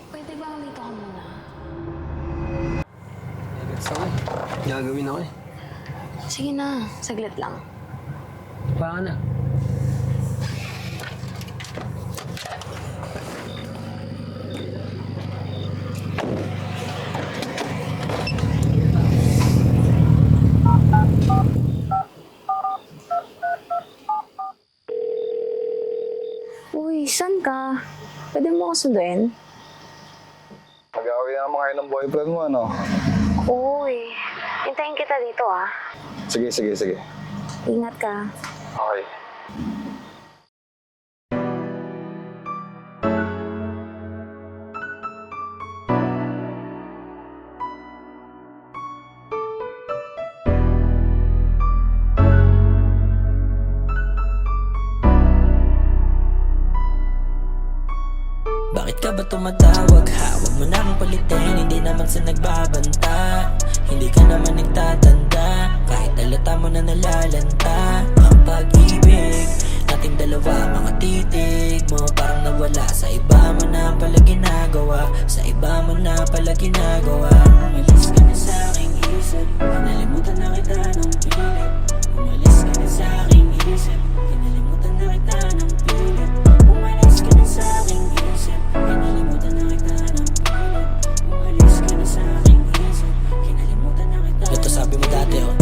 Pwede ba dito ka muna? Gusto ko eh. Gagawin ako eh. Sige na, saglit lang. Baka na. Uy, saan ka? Pwede mo ako sunduin? Mag-away na naman kayo ng boyfriend mo, ano? Uy, hintayin kita dito ah. Sige. Ingat ka. Okay. Bakit ka ba tumatawag? Huwag mo na akong palitin, hindi naman sa nagbabanta. Hindi ka naman nagtatanda, kahit halata mo na nalalanta. Ang pag-ibig nating dalawa, mga titig mo parang nawala. Sa iba mo na pala ginagawa, sa iba mo na pala ginagawa. Umalis ka na sa aking isip, kinalimutan na kita ng pilit. Umalis ka na sa aking isip, kinalimutan na kita ng pilit. Umalis ka na sa aking isip, kinalimutan na kita ng pilit. Umalis ka na sa aking isip, kinalimutan na kita. Ito sabi mo dati oh.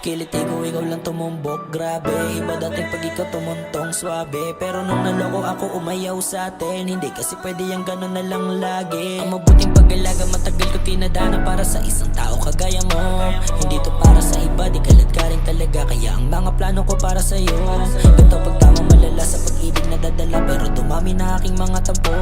Kiliti ko ikaw lang tumumbok, grabe. Iba dating pag ikaw tumuntong swabe. Pero nung naloko ako umayaw sa atin. Hindi kasi pwede yung gano'n na lang lagi. Ang mabuting pag-alaga matagal ko tinadana para sa isang tao kagaya mo. Hindi to para sa iba, di kalad ka rin talaga. Kaya ang mga plano ko para sa'yo. Ganto pag tama malala sa pag-ibig na dadala. Pero dumami na aking mga tampo.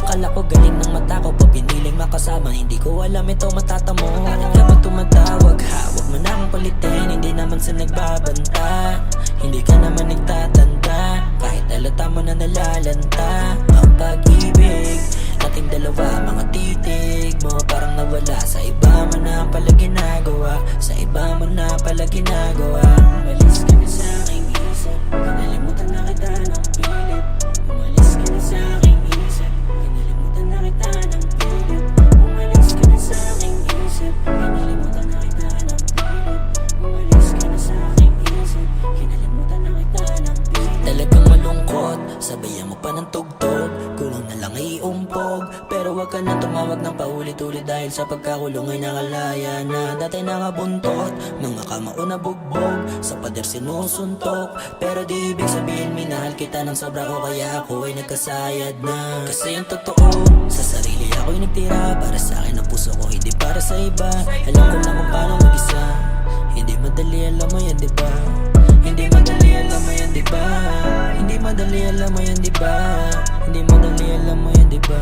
Kala ko galing ng mata ko, pag piniling makasama. Hindi ko alam ito matatamo. Bakit ka ba tumatawag ha? Huwag mo na akong palitin, hindi naman sa nagbabanta. Hindi ka naman nagtatanda, kahit halata mo na nalalanta. Ang pag-ibig nating dalawa, mga titig mo parang nawala. Sa iba mo na pala ginagawa, sa iba mo na pala ginagawa. Umalis ka na sa aking isip, kinalimutan na kita ng pilit. Umalis ka na sa aking isip, kinalimutan na kita ng pilit. Umalis ka na sa aking isip, kinalimutan na kita ng pilit. Umalis ka na sa aking isip, kinalimutan na kita ng pilit. Talagang malungkot, sabayan mo pa ng tugtog. Kulong na lang iumpog, pero wag ka na tumawag ng paulit-ulit. Dahil sa pagkakulong ay nakalaya na. Dati nakabuntot, mga kamao na bugbog. Sa pader sinusuntok, pero di ibig sabihin minahal kita ng sobra ko. Kaya ako ay nagkasayad na. Kasi yung totoo, sa sarili ako'y nagtira. Para sa akin ang puso ko, hindi para sa iba. Alam ko lang kung paano mag-isa. Hindi madali, alam mo yan, diba? Hindi madali, alam mo yan, diba? Hindi madali, alam mo yan, diba? Hindi madali, alam mo yan, diba?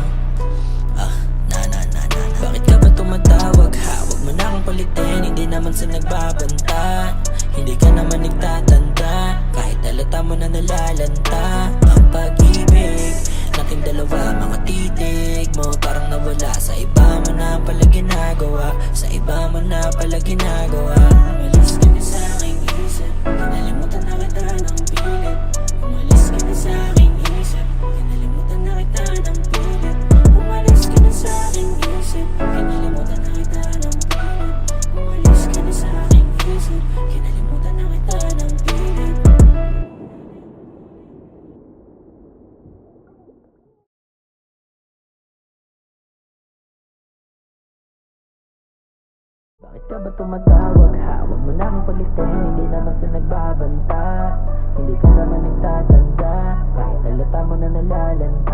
Bakit ka ba tumatawag ha? Huwag mo na akong palitin, hindi naman sa nagbabanta. Hindi ka naman nagtatanda, kahit halata mo na nalalanta. Ang pag-ibig nating dalawa, mga titig mo parang nawala. Sa iba mo na pala ginagawa, sa iba mo na pala ginagawa. Umalis ka na sa aking isip, kinalimutan na kita ng pilit. Umalis ka na sa aking isip, kinalimutan na kita ng pilit. Umalis ka na sa aking isip, kinalimutan na kita ng pilit. Umalis ka na sa aking isip, kinalimutan na kita ng pilit. Bakit ka ba tumatawag ha? Huwag mo na akong palitin, hindi naman sa nagbabanta. Hindi ka naman nagtatanda, kahit halata mo na nalalanta.